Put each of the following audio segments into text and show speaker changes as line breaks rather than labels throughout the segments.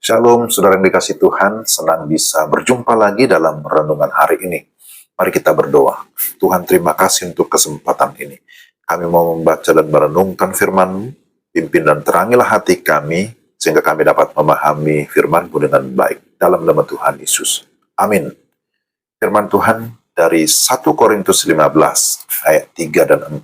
Shalom, saudara yang dikasih Tuhan, senang bisa berjumpa lagi dalam renungan hari ini. Mari kita berdoa. Tuhan, terima kasih untuk kesempatan ini. Kami mau membaca dan merenungkan firman-Mu, pimpin dan terangilah hati kami, sehingga kami dapat memahami firman-Mu dengan baik. Dalam nama Tuhan Yesus. Amin. Firman Tuhan dari 1 Korintus 15, ayat 3 dan 4.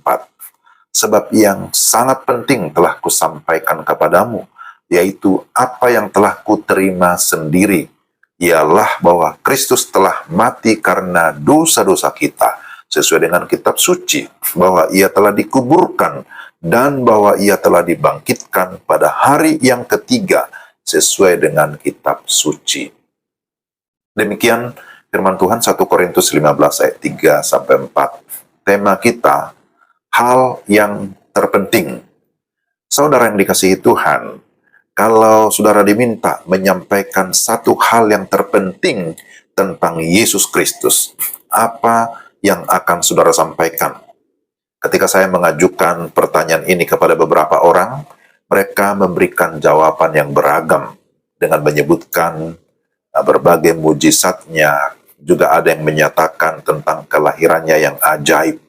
Sebab yang sangat penting telah kusampaikan kepadamu, yaitu apa yang telah kuterima sendiri, ialah bahwa Kristus telah mati karena dosa-dosa kita, sesuai dengan kitab suci, bahwa ia telah dikuburkan, dan bahwa ia telah dibangkitkan pada hari yang ketiga, sesuai dengan kitab suci. Demikian firman Tuhan 1 Korintus 15 ayat 3-4. Tema kita, hal yang terpenting. Saudara yang dikasihi Tuhan, kalau saudara diminta menyampaikan satu hal yang terpenting tentang Yesus Kristus, apa yang akan saudara sampaikan? Ketika saya mengajukan pertanyaan ini kepada beberapa orang, mereka memberikan jawaban yang beragam dengan menyebutkan berbagai mujizatnya, juga ada yang menyatakan tentang kelahirannya yang ajaib.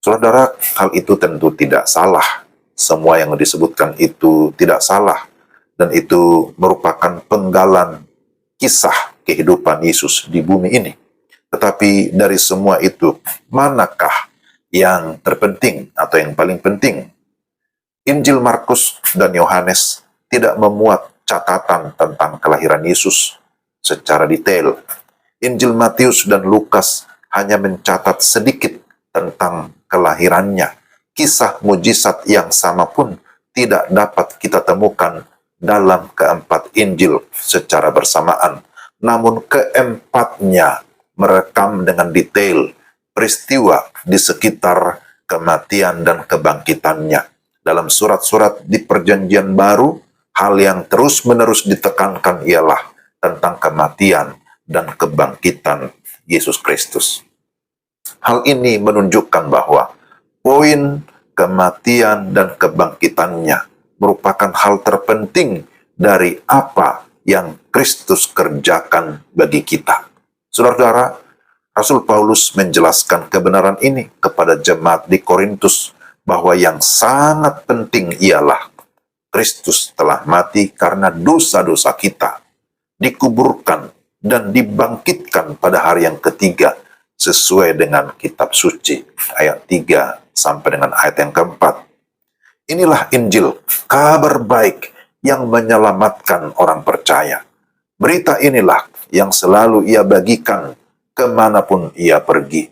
Saudara, hal itu tentu tidak salah. Semua yang disebutkan itu tidak salah. Dan itu merupakan penggalan kisah kehidupan Yesus di bumi ini. Tetapi dari semua itu, manakah yang terpenting atau yang paling penting? Injil Markus dan Yohanes tidak memuat catatan tentang kelahiran Yesus secara detail. Injil Matius dan Lukas hanya mencatat sedikit tentang kelahirannya. Kisah mujizat yang sama pun tidak dapat kita temukan dalam keempat Injil secara bersamaan. Namun keempatnya merekam dengan detail peristiwa di sekitar kematian dan kebangkitannya. Dalam surat-surat di Perjanjian Baru, hal yang terus-menerus ditekankan ialah tentang kematian dan kebangkitan Yesus Kristus. Hal ini menunjukkan bahwa poin kematian dan kebangkitannya merupakan hal terpenting dari apa yang Kristus kerjakan bagi kita. Saudara-saudara, Rasul Paulus menjelaskan kebenaran ini kepada jemaat di Korintus bahwa yang sangat penting ialah Kristus telah mati karena dosa-dosa kita, dikuburkan dan dibangkitkan pada hari yang ketiga, sesuai dengan kitab suci, ayat 3 sampai dengan ayat yang keempat. Inilah Injil, kabar baik yang menyelamatkan orang percaya. Berita inilah yang selalu ia bagikan kemanapun ia pergi.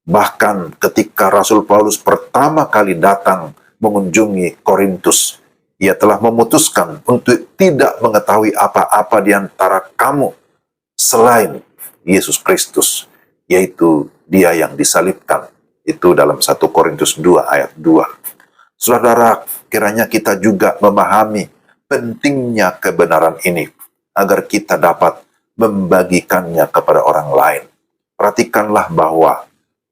Bahkan ketika Rasul Paulus pertama kali datang mengunjungi Korintus, ia telah memutuskan untuk tidak mengetahui apa-apa di antara kamu selain Yesus Kristus, yaitu dia yang disalibkan. Itu dalam 1 Korintus 2 ayat 2. Saudara, kiranya kita juga memahami pentingnya kebenaran ini, agar kita dapat membagikannya kepada orang lain. Perhatikanlah bahwa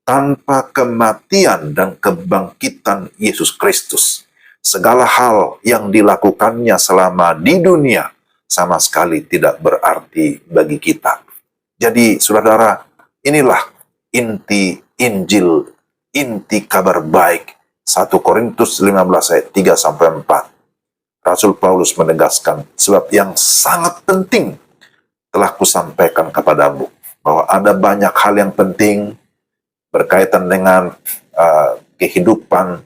tanpa kematian dan kebangkitan Yesus Kristus, segala hal yang dilakukannya selama di dunia sama sekali tidak berarti bagi kita. Jadi, saudara, inilah inti Injil, inti kabar baik 1 Korintus 15 ayat 3-4. Rasul Paulus menegaskan, sebab yang sangat penting telah kusampaikan kepadamu, bahwa ada banyak hal yang penting berkaitan dengan kehidupan,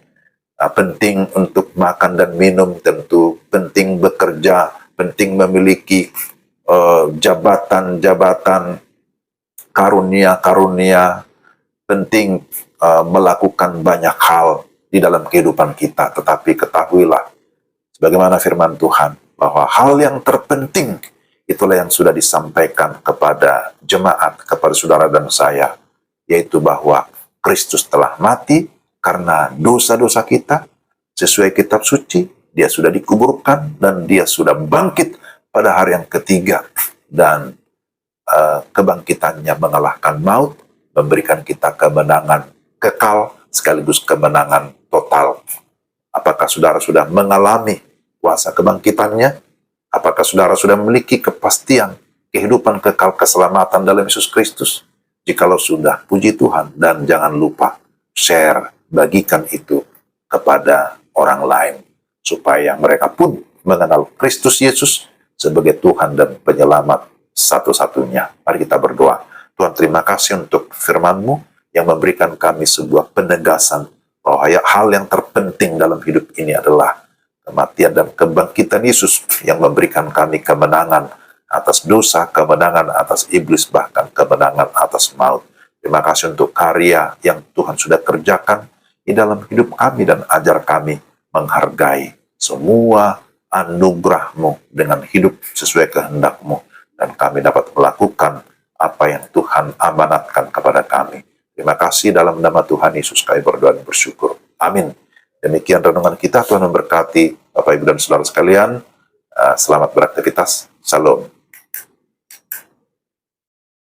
penting untuk makan dan minum, tentu penting bekerja, penting memiliki jabatan-jabatan, karunia-karunia, penting melakukan banyak hal di dalam kehidupan kita. Tetapi ketahuilah, sebagaimana firman Tuhan, bahwa hal yang terpenting itulah yang sudah disampaikan kepada jemaat, kepada saudara dan saya, yaitu bahwa Kristus telah mati karena dosa-dosa kita, sesuai kitab suci, dia sudah dikuburkan, dan dia sudah bangkit pada hari yang ketiga, dan kebangkitannya mengalahkan maut, memberikan kita kemenangan kekal, sekaligus kemenangan total. Apakah saudara sudah mengalami kuasa kebangkitannya? Apakah saudara sudah memiliki kepastian kehidupan kekal keselamatan dalam Yesus Kristus? Jikalau sudah, puji Tuhan, dan jangan lupa share, bagikan itu kepada orang lain, supaya mereka pun mengenal Kristus Yesus sebagai Tuhan dan Penyelamat satu-satunya. Mari kita berdoa. Tuhan, terima kasih untuk firman-Mu yang memberikan kami sebuah penegasan bahwa hal yang terpenting dalam hidup ini adalah kematian dan kebangkitan Yesus yang memberikan kami kemenangan atas dosa, kemenangan atas iblis, bahkan kemenangan atas maut. Terima kasih untuk karya yang Tuhan sudah kerjakan di dalam hidup kami, dan ajar kami menghargai semua anugerah-Mu dengan hidup sesuai kehendak-Mu, dan kami dapat melakukan apa yang Tuhan amanatkan kepada kami. Terima kasih, dalam nama Tuhan Yesus kami berdoa dan bersyukur. Amin. Demikian renungan kita. Tuhan memberkati Bapak Ibu dan Saudara sekalian. Selamat beraktivitas. Salam.